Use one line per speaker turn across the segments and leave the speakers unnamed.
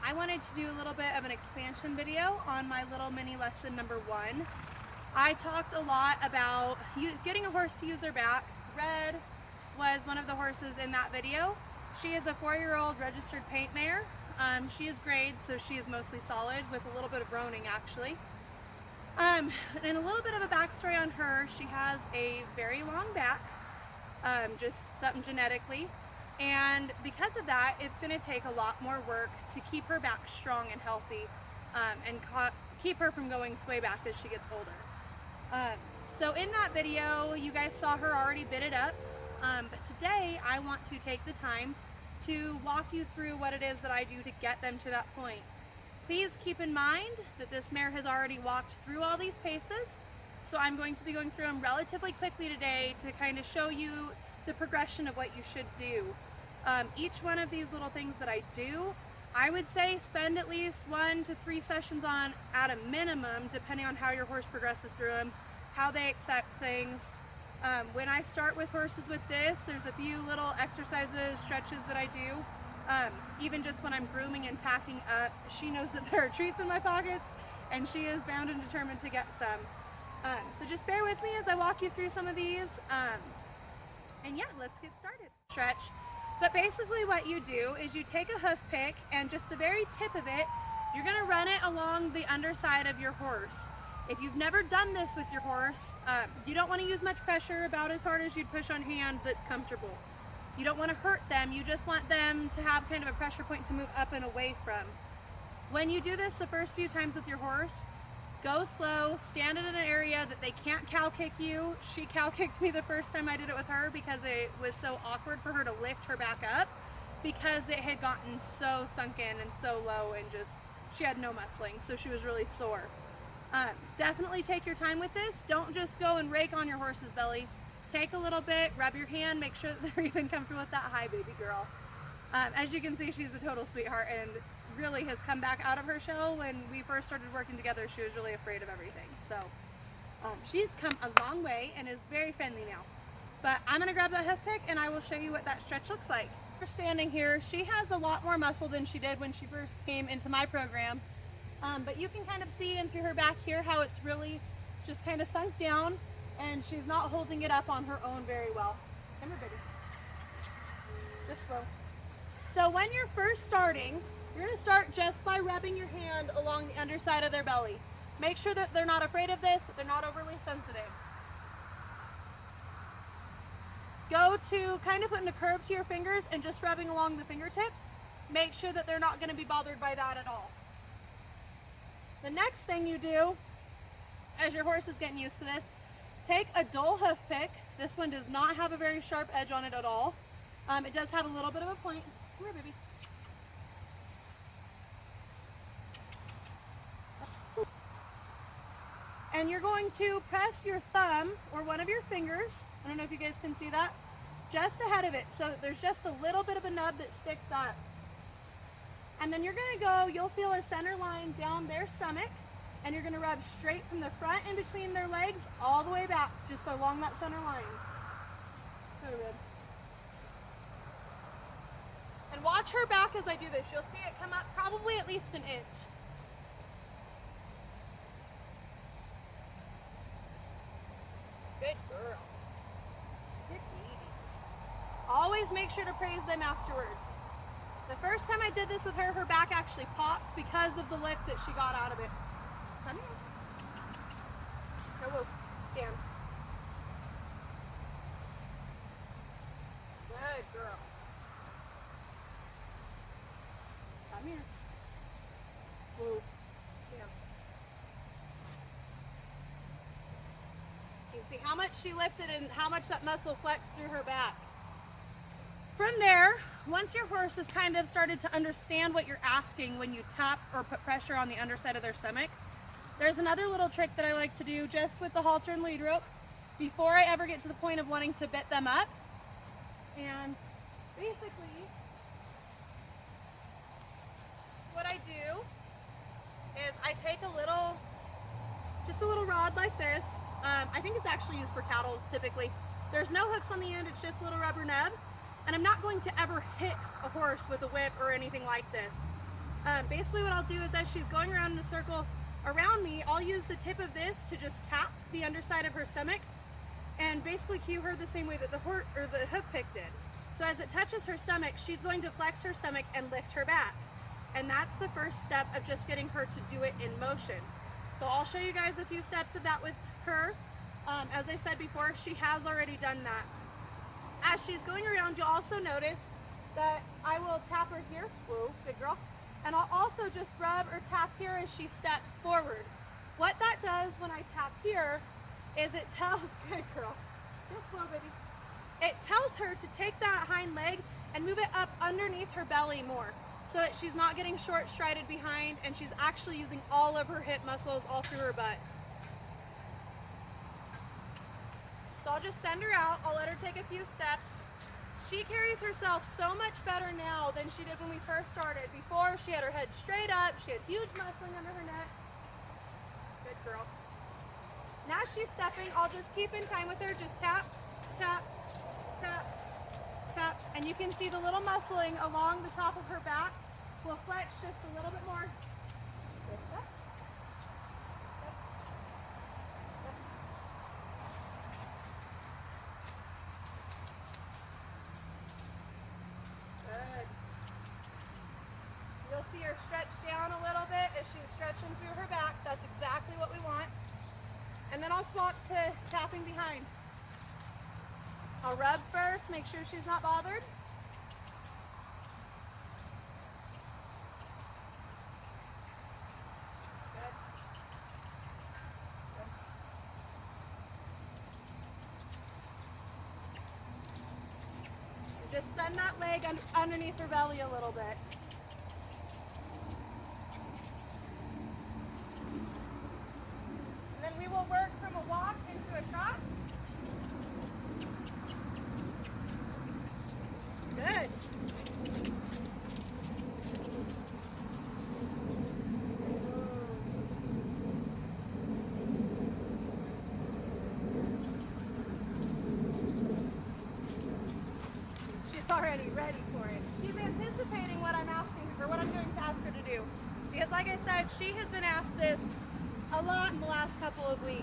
I wanted to do a little bit of an expansion video on my little mini lesson number 1. I talked a lot about getting a horse to use their back. Red was one of the horses in that video. She is a 4-year-old registered paint mare. She is grade, so she is mostly solid with a little bit of roaning actually. And a little bit of a backstory on her. She has a very long back, just something genetically. And because of that, it's going to take a lot more work to keep her back strong and healthy, and keep her from going sway back as she gets older. So in that video, you guys saw her already bitted up, but today I want to take the time to walk you through what it is that I do to get them to that point. Please keep in mind that this mare has already walked through all these paces, so I'm going to be going through them relatively quickly today to kind of show you the progression of what you should do. Each one of these little things that I do, I would say spend at least 1 to 3 sessions on at a minimum, depending on how your horse progresses through them, how they accept things. When I start with horses with this, there's a few little exercises, stretches that I do. Even just when I'm grooming and tacking up, she knows that there are treats in my pockets and she is bound and determined to get some. So just bear with me as I walk you through some of these. And yeah, let's get started. Stretch. But basically what you do is you take a hoof pick and just the very tip of it, you're going to run it along the underside of your horse. If you've never done this with your horse, you don't want to use much pressure, about as hard as you'd push on hand that's comfortable. You don't want to hurt them, you just want them to have kind of a pressure point to move up and away from. When you do this the first few times with your horse, go slow, stand in an area that they can't cow kick you. She cow kicked me the first time I did it with her because it was so awkward for her to lift her back up because it had gotten so sunken and so low and just, she had no muscling, so she was really sore. Definitely take your time with this. Don't just go and rake on your horse's belly. Take a little bit, rub your hand, make sure that they're even comfortable with that. Hi, baby girl. As you can see, she's a total sweetheart and really has come back out of her shell. When we first started working together, she was really afraid of everything. So she's come a long way and is very friendly now. But I'm going to grab that hoof pick and I will show you what that stretch looks like. For standing here, she has a lot more muscle than she did when she first came into my program. But you can kind of see in through her back here how it's really just kind of sunk down and she's not holding it up on her own very well. Come here, baby. This way. So when you're first starting, you're going to start just by rubbing your hand along the underside of their belly. Make sure that they're not afraid of this, that they're not overly sensitive. Go to kind of putting a curve to your fingers and just rubbing along the fingertips. Make sure that they're not going to be bothered by that at all. The next thing you do, as your horse is getting used to this, take a dull hoof pick. This one does not have a very sharp edge on it at all. It does have a little bit of a point. Come here, baby. And you're going to press your thumb or one of your fingers, I don't know if you guys can see that, just ahead of it so that there's just a little bit of a nub that sticks up. And then you're going to go, you'll feel a center line down their stomach, and you're going to rub straight from the front in between their legs all the way back, just along that center line. So good. And watch her back as I do this. You'll see it come up probably at least an inch. Good girl. Good baby. Always make sure to praise them afterwards. The first time I did this with her, her back actually popped because of the lift that she got out of it. Come here. Go, stand. Good girl. Come here. Whoa. Stand. You can see how much she lifted and how much that muscle flexed through her back. From there, once your horse has kind of started to understand what you're asking when you tap or put pressure on the underside of their stomach, there's another little trick that I like to do just with the halter and lead rope before I ever get to the point of wanting to bit them up. And basically, what I do is I take just a little rod like this. I think it's actually used for cattle typically. There's no hooks on the end, it's just a little rubber nub. And I'm not going to ever hit a horse with a whip or anything like this. Basically what I'll do is as she's going around in a circle around me, I'll use the tip of this to just tap the underside of her stomach and basically cue her the same way that the hoof pick did. So as it touches her stomach, she's going to flex her stomach and lift her back. And that's the first step of just getting her to do it in motion. So I'll show you guys a few steps of that with her. As I said before, she has already done that. As she's going around, you'll also notice that I will tap her here. Whoa, good girl. And I'll also just rub or tap here as she steps forward. What that does when I tap here is it tells, good girl, just slow baby. It tells her to take that hind leg and move it up underneath her belly more so that she's not getting short strided behind and she's actually using all of her hip muscles all through her butt. So I'll just send her out. I'll let her take a few steps. She carries herself so much better now than she did when we first started. Before, she had her head straight up. She had huge muscling under her neck. Good girl. Now she's stepping. I'll just keep in time with her. Just tap, tap, tap, tap. And you can see the little muscling along the top of her back. We'll flex just a little bit more. You'll see her stretch down a little bit as she's stretching through her back. That's exactly what we want. And then I'll swap to tapping behind. I'll rub first, make sure she's not bothered. Good. Good. Just send that leg underneath her belly a little bit. We will work from a walk into a trot. Good. She's already ready for it. She's anticipating what I'm asking her, or what I'm going to ask her to do. Because like I said, she has been asked this a lot in the last couple of weeks.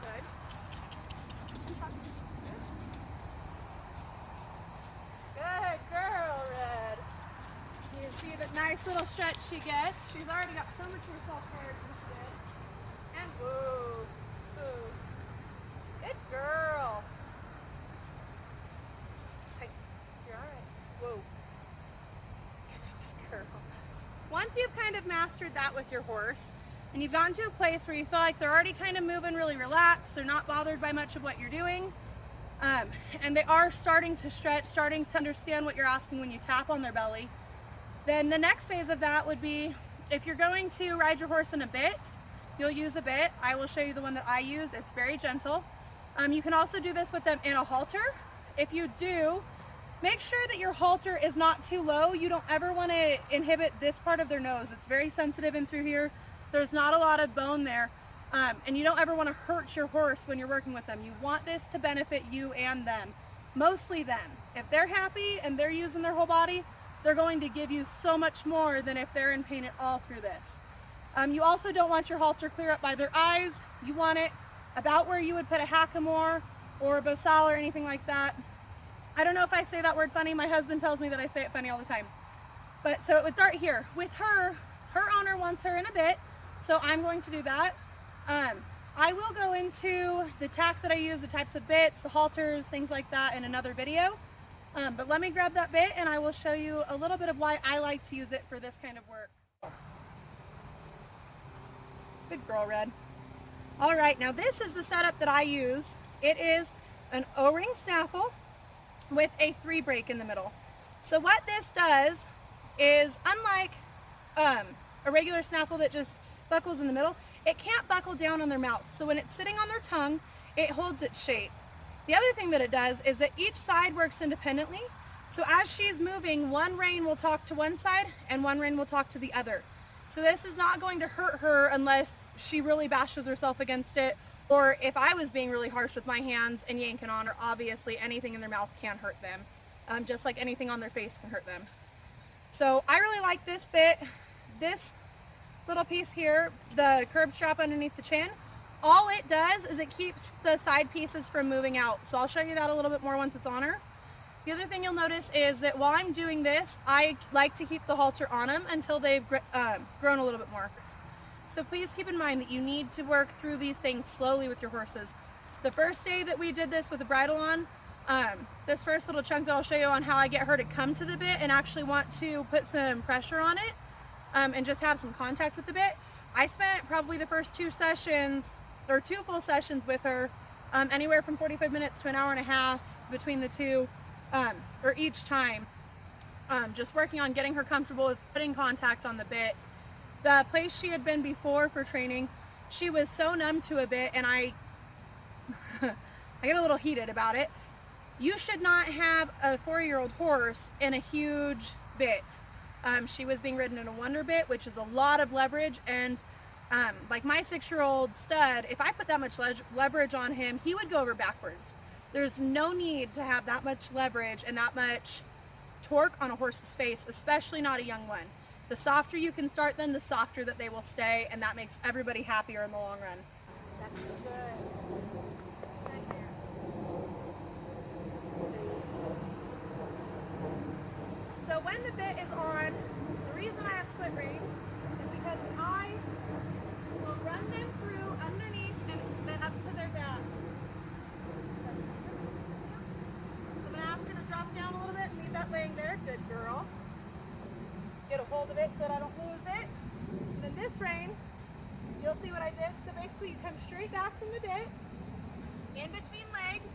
Good. Good girl, Red. You see the nice little stretch she gets. She's already got so much more self-care than she did. And whoa, whoa. Good girl. Hey, you're all right. Whoa. Good girl. Once you've kind of mastered that with your horse, and you've gotten to a place where you feel like they're already kind of moving really relaxed, they're not bothered by much of what you're doing, and they are starting to stretch, starting to understand what you're asking when you tap on their belly, then the next phase of that would be, if you're going to ride your horse in a bit, you'll use a bit. I will show you the one that I use. It's very gentle. You can also do this with them in a halter. If you do, make sure that your halter is not too low. You don't ever want to inhibit this part of their nose. It's very sensitive in through here. There's not a lot of bone there. And you don't ever want to hurt your horse when you're working with them. You want this to benefit you and them, mostly them. If they're happy and they're using their whole body, they're going to give you so much more than if they're in pain at all through this. You also don't want your halter clear up by their eyes. You want it about where you would put a hackamore or a bosal or anything like that. I don't know if I say that word funny. My husband tells me that I say it funny all the time. But so it would start here. With her, her owner wants her in a bit, so I'm going to do that. I will go into the tack that I use, the types of bits, the halters, things like that in another video. But let me grab that bit and I will show you a little bit of why I like to use it for this kind of work. Good girl, Red. All right, now this is the setup that I use. It is an O-ring snaffle with a 3 break in the middle. So what this does is, unlike a regular snaffle that just buckles in the middle, it can't buckle down on their mouth. So when it's sitting on their tongue, it holds its shape. The other thing that it does is that each side works independently. So as she's moving, one rein will talk to one side and one rein will talk to the other. So this is not going to hurt her unless she really bashes herself against it, or if I was being really harsh with my hands and yanking on her. Obviously anything in their mouth can hurt them, just like anything on their face can hurt them. So I really like this bit. This little piece here, the curb strap underneath the chin, all it does is it keeps the side pieces from moving out. So I'll show you that a little bit more once it's on her. The other thing you'll notice is that while I'm doing this, I like to keep the halter on them until they've grown a little bit more. So please keep in mind that you need to work through these things slowly with your horses. The first day that we did this with the bridle on, this first little chunk that I'll show you on how I get her to come to the bit and actually want to put some pressure on it and just have some contact with the bit. I spent probably the first 2 sessions, or 2 full sessions with her, anywhere from 45 minutes to an hour and a half between the two, or each time, just working on getting her comfortable with putting contact on the bit. The place she had been before for training, she was so numb to a bit, and I get a little heated about it. You should not have a 4-year-old horse in a huge bit. She was being ridden in a wonder bit, which is a lot of leverage, and like my 6-year-old stud, if I put that much leverage on him, he would go over backwards. There's no need to have that much leverage and that much torque on a horse's face, especially not a young one. The softer you can start them, the softer that they will stay, and that makes everybody happier in the long run. That's good. Good here. So when the bit is on, the reason I have split reins is because I will run them through underneath and then up to their back. I'm going to ask her to drop down a little bit and leave that laying there. Good girl. Get a hold of it so that I don't lose it. And then this rein, you'll see what I did. So basically you come straight back from the bit, in between legs,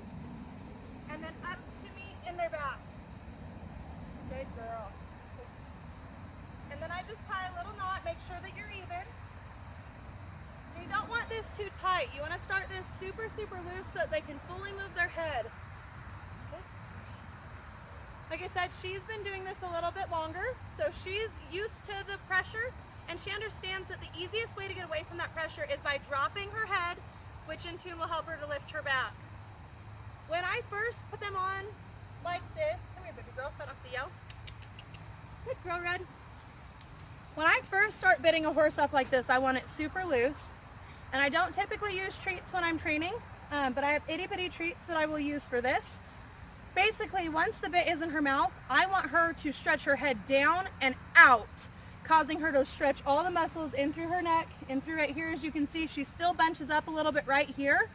and then up to me in their back. Good girl. And then I just tie a little knot, make sure that you're even. You don't want this too tight. You want to start this super, super loose so that they can fully move their head. Okay. Like I said, she's been doing this a little bit longer, so she's used to the pressure, and she understands that the easiest way to get away from that pressure is by dropping her head, which in tune will help her to lift her back. When I first put them on like this, come here baby girl, so I don't have to yell. Good girl, Red. When I first start bitting a horse up like this, I want it super loose. And I don't typically use treats when I'm training, but I have itty bitty treats that I will use for this. Basically, once the bit is in her mouth, I want her to stretch her head down and out, causing her to stretch all the muscles in through her neck, in through right here. As you can see, she still bunches up a little bit right here,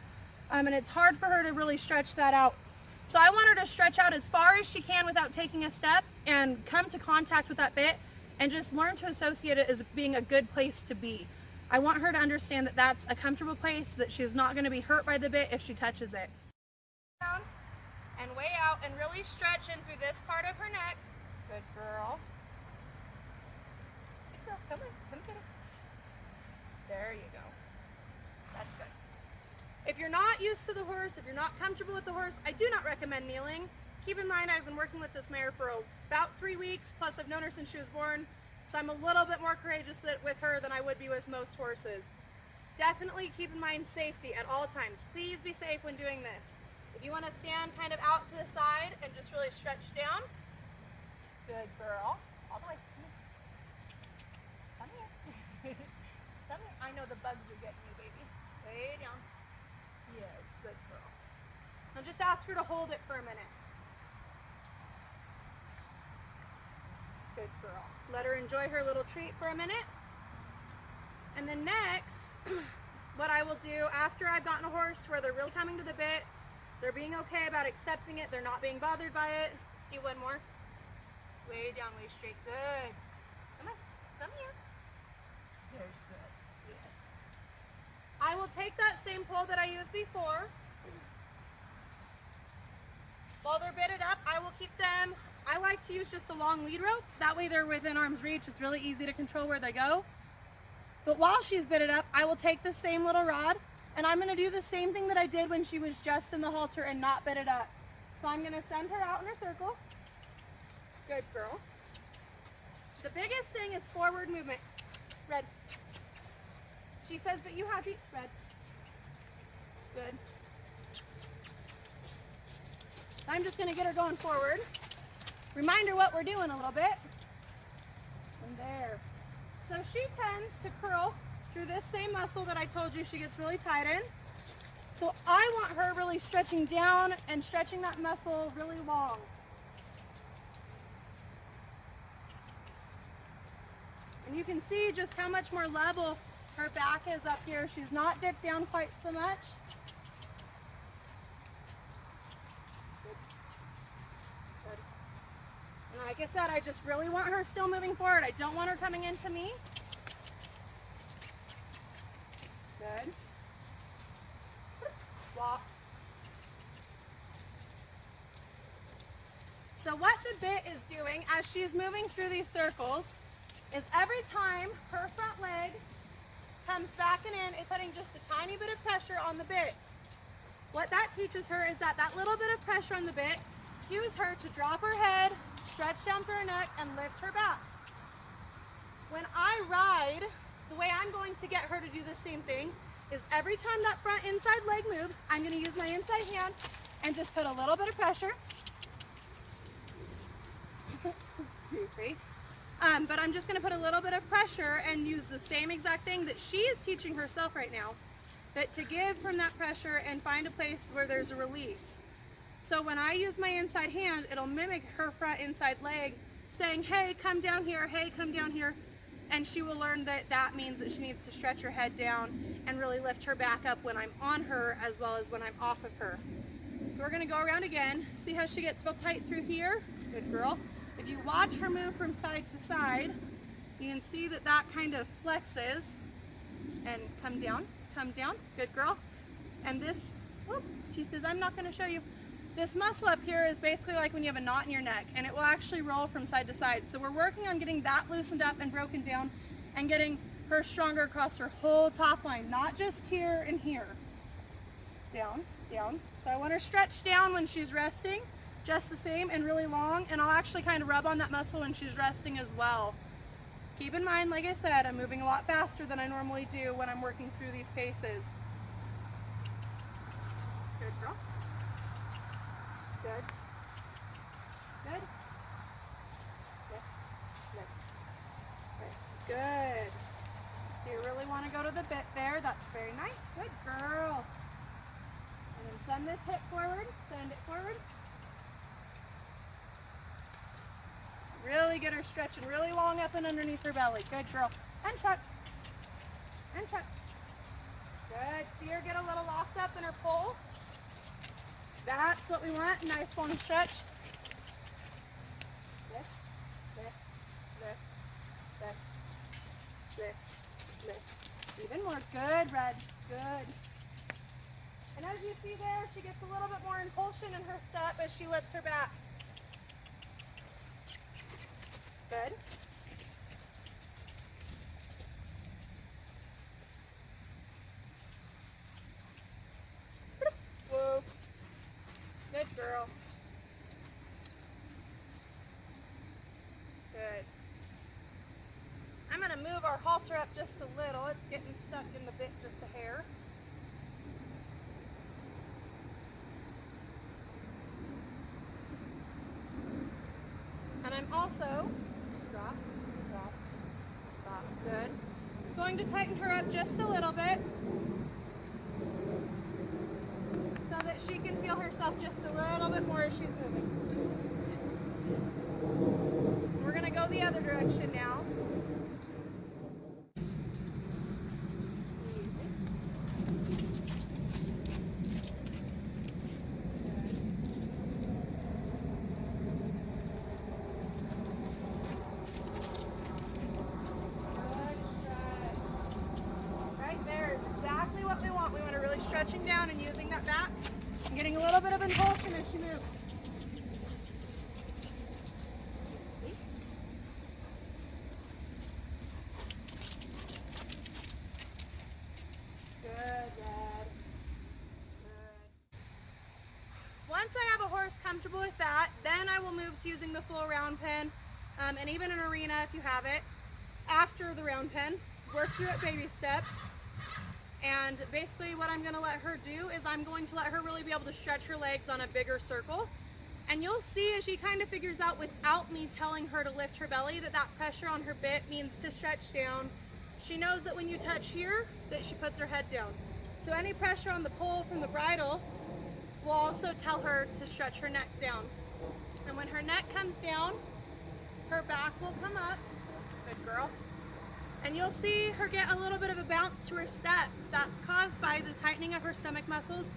and it's hard for her to really stretch that out. So I want her to stretch out as far as she can without taking a step and come to contact with that bit and just learn to associate it as being a good place to be. I want her to understand that that's a comfortable place, that she's not going to be hurt by the bit if she touches it. Down and way out and really stretch in through this part of her neck. Good girl. Good girl, come on, come get it. There you go. That's good. If you're not used to the horse, if you're not comfortable with the horse, I do not recommend kneeling. Keep in mind I've been working with this mare for about 3 weeks, plus I've known her since she was born, so I'm a little bit more courageous with her than I would be with most horses. Definitely keep in mind safety at all times. Please be safe when doing this. If you want to stand kind of out to the side and just really stretch down, good girl. All the way. Come here. Come here. I know the bugs are getting you, baby. Way down. Yes, good girl. Now just ask her to hold it for a minute. Good girl. Let her enjoy her little treat for a minute. And then next, what I will do after I've gotten a horse to where they're really coming to the bit, they're being okay about accepting it, they're not being bothered by it. Let's do one more. Way down, way straight. Good. Come on. Come here. There's good. Yes. I will take that same pole that I used before. While they're bitted up, I will keep them, I like to use just a long lead rope. That way they're within arm's reach. It's really easy to control where they go. But while she's bitted up, I will take the same little rod, and I'm going to do the same thing that I did when she was just in the halter and not bitted up. So I'm going to send her out in a circle. Good girl. The biggest thing is forward movement. Red. She says that you happy. Red. Good. I'm just going to get her going forward. Remind her what we're doing a little bit. And there. So she tends to curl through this same muscle that I told you she gets really tight in. So I want her really stretching down and stretching that muscle really long. And you can see just how much more level her back is up here. She's not dipped down quite so much. Good. Good. And like I said, I just really want her still moving forward. I don't want her coming into me. Good. Walk. So what the bit is doing as she's moving through these circles is every time her front leg comes back and in, it's putting just a tiny bit of pressure on the bit. What that teaches her is that that little bit of pressure on the bit cues her to drop her head, stretch down through her neck, and lift her back. When I ride, the way I'm going to get her to do the same thing is every time that front inside leg moves, I'm going to use my inside hand and just put a little bit of pressure. But I'm just going to put a little bit of pressure and use the same exact thing that she is teaching herself right now, that to give from that pressure and find a place where there's a release. So when I use my inside hand, it'll mimic her front inside leg saying, hey, come down here, hey, come down here. And she will learn that that means that she needs to stretch her head down and really lift her back up when I'm on her as well as when I'm off of her. So we're going to go around again. See how she gets real tight through here? Good girl. If you watch her move from side to side, you can see that that kind of flexes and come down, good girl. And this, whoop, she says, I'm not going to show you. This muscle up here is basically like when you have a knot in your neck, and it will actually roll from side to side. So we're working on getting that loosened up and broken down and getting her stronger across her whole top line, not just here and here. Down, down. So I want her stretched down when she's resting, just the same, and really long, and I'll actually kind of rub on that muscle when she's resting as well. Keep in mind, like I said, I'm moving a lot faster than I normally do when I'm working through these paces. Good girl. Good. Good. Good. Good. Good. So you really want to go to the bit there. That's very nice. Good girl. And then send this hip forward. Send it forward. Really get her stretching really long up and underneath her belly. Good girl. And shut. And shut. Good. See her get a little locked up in her pole. That's what we want. Nice long stretch. Lift, lift, lift, lift, lift, lift. Even more. Good, Red. Good. And as you see there, she gets a little bit more impulsion in her step as she lifts her back. Good. Whoa. Good girl. Good. I'm going to move our halter up just a little. It's getting stuck in the bit just a hair. And I'm also, drop, drop, drop, good. Going to tighten her up just a little bit so that she can feel herself just a little bit more as she's moving. We're going to go the other direction now. Stretching down and using that back and getting a little bit of impulsion as she moves. Good, Dad. Good. One once I have a horse comfortable with that, then I will move to using the full round pen, and even an arena if you have it. After the round pen, work through it baby steps. And basically what I'm going to let her do is I'm going to let her really be able to stretch her legs on a bigger circle. And you'll see as she kind of figures out without me telling her to lift her belly that that pressure on her bit means to stretch down. She knows that when you touch here, that she puts her head down. So any pressure on the pole from the bridle will also tell her to stretch her neck down. And when her neck comes down, her back will come up. Good girl. And you'll see her get a little bit of a bounce to her step. That's caused by the tightening of her stomach muscles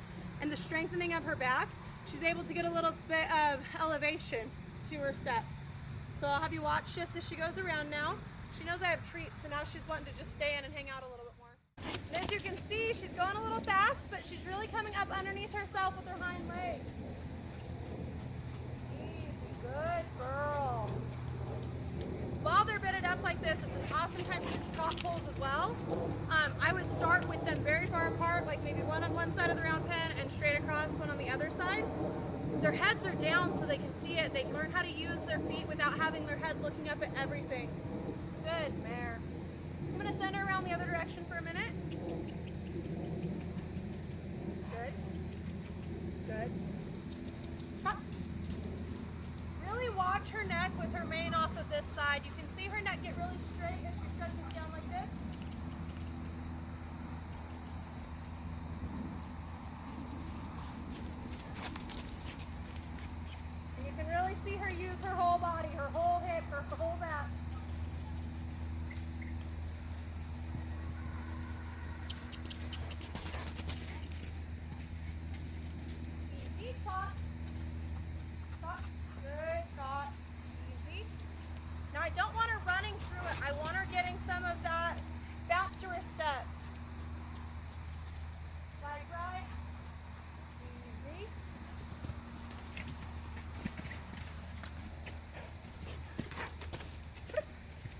and the strengthening of her back. She's able to get a little bit of elevation to her step. So I'll have you watch just as she goes around now. She knows I have treats, so now she's wanting to just stay in and hang out a little bit more. And as you can see, she's going a little fast, but she's really coming up underneath herself with her hind leg. Easy, good girl. While they're bitted up like this, it's an awesome time to use trot poles as well. I would start with them very far apart, like maybe one on one side of the round pen and straight across, one on the other side. Their heads are down so they can see it. They can learn how to use their feet without having their head looking up at everything. Good mare. I'm going to send her around the other direction for a minute. Good. Good. Hop. Really watch her neck with her mane off of this side. You can see her neck get really straight as she stretches down like this. And you can really see her use her whole body, her whole hip, her whole back. Easy, trot. Trot. Good, trot. Easy. Now I don't want her running through it. I want her getting some of that bounce to her step. Right, right. Easy.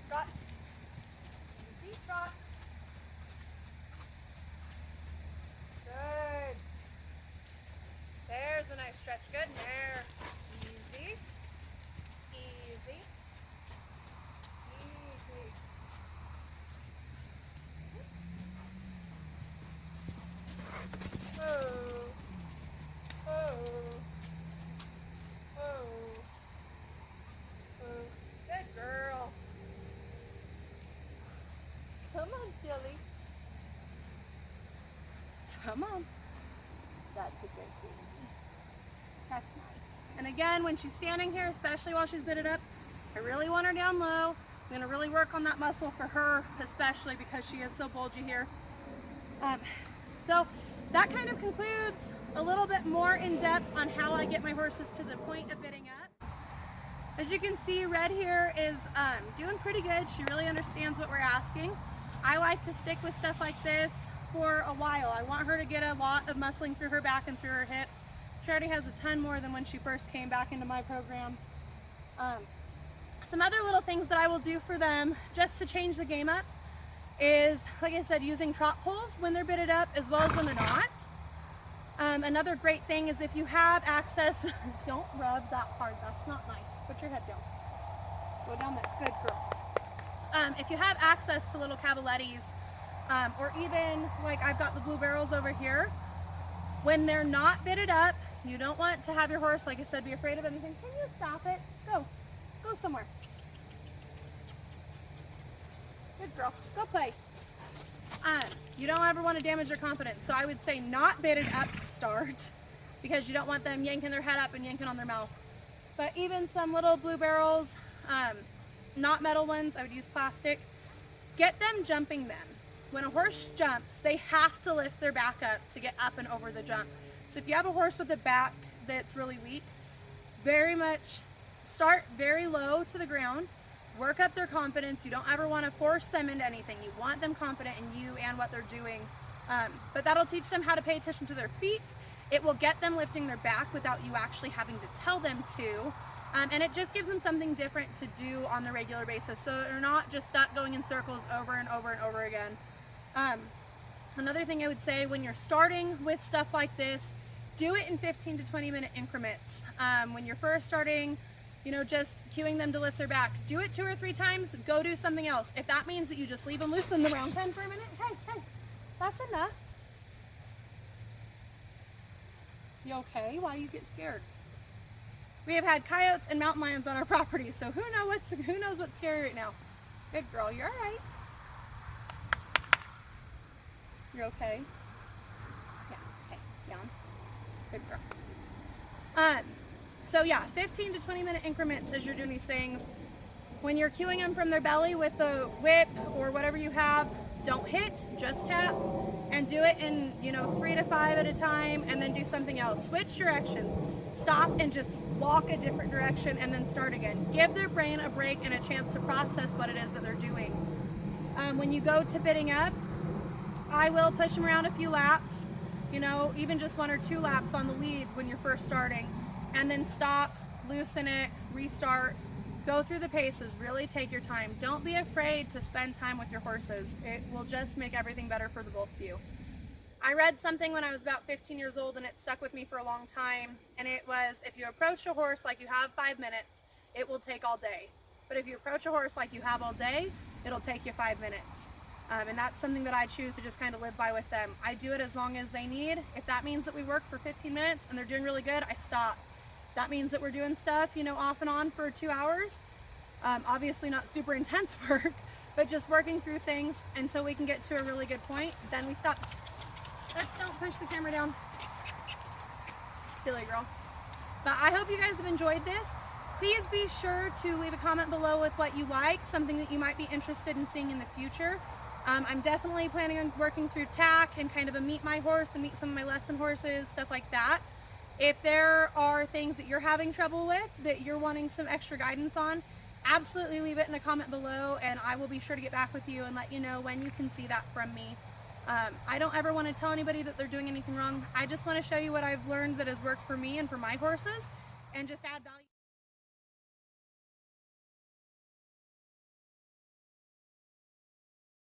Trot. Easy, trot. Good. There's a nice stretch. Good mare. Easy. Easy. Easy. Oh. Oh. Oh. Oh. Good girl. Come on, silly. Come on. That's a good thing. That's nice. And again, when she's standing here, especially while she's bitted up, I really want her down low. I'm going to really work on that muscle for her, especially because she is so bulgy here. So that kind of concludes a little bit more in depth on how I get my horses to the point of bitting up. As you can see, Red here is doing pretty good. She really understands what we're asking. I like to stick with stuff like this for a while. I want her to get a lot of muscling through her back and through her hip. She already has a ton more than when she first came back into my program. Some other little things that I will do for them just to change the game up is, like I said, using trot poles when they're bitted up as well as when they're not. Another great thing is if you have access, don't rub that hard, that's not nice. Put your head down. Go down there, good girl. If you have access to little cavalettis, or even like I've got the blue barrels over here, when they're not bitted up, you don't want to have your horse, like I said, be afraid of anything. Can you stop it? Go somewhere. Good girl, go play. You don't ever want to damage their confidence, so I would say not bitted up to start because you don't want them yanking their head up and yanking on their mouth. But even some little blue barrels, not metal ones, I would use plastic. Get them jumping them. When a horse jumps, they have to lift their back up to get up and over the jump. So if you have a horse with a back that's really weak, very much start very low to the ground, work up their confidence. You don't ever want to force them into anything. You want them confident in you and what they're doing. But that'll teach them how to pay attention to their feet. It will get them lifting their back without you actually having to tell them to. And it just gives them something different to do on the regular basis. So they're not just stuck going in circles over and over and over again. Another thing I would say when you're starting with stuff like this Do it in 15 to 20 minute increments. When you're first starting, you know, just cueing them to lift their back, do it 2 or 3 times, go do something else. If that means that you just leave them loose in the round pen for a minute, hey, that's enough. You okay? Why you get scared? We have had coyotes and mountain lions on our property, so who knows what's scary right now. Good girl, you're all right. You're okay? Yeah, okay, down. Good girl. So yeah, 15 to 20 minute increments as you're doing these things. When you're cueing them from their belly with the whip or whatever you have, don't hit, just tap, and do it in, you know, 3 to 5 at a time, and then do something else. Switch directions. Stop and just walk a different direction and then start again. Give their brain a break and a chance to process what it is that they're doing. When you go to bitting up, I will push them around a few laps, you know, even just 1 or 2 laps on the lead when you're first starting, and then stop, loosen it, restart, go through the paces, really take your time. Don't be afraid to spend time with your horses. It will just make everything better for the both of you. I read something when I was about 15 years old and it stuck with me for a long time, and it was, if you approach a horse like you have 5 minutes, it will take all day. But if you approach a horse like you have all day, it'll take you 5 minutes. And that's something that I choose to just kind of live by with them. I do it as long as they need. If that means that we work for 15 minutes and they're doing really good, I stop. That means that we're doing stuff, you know, off and on for 2 hours. Obviously not super intense work, but just working through things until we can get to a really good point. Then we stop. Let's don't push the camera down. Silly girl. But I hope you guys have enjoyed this. Please be sure to leave a comment below with what you like, something that you might be interested in seeing in the future. I'm definitely planning on working through tack and kind of a meet my horse and meet some of my lesson horses, stuff like that. If there are things that you're having trouble with that you're wanting some extra guidance on, absolutely leave it in a comment below and I will be sure to get back with you and let you know when you can see that from me. I don't ever want to tell anybody that they're doing anything wrong. I just want to show you what I've learned that has worked for me and for my horses and just add value.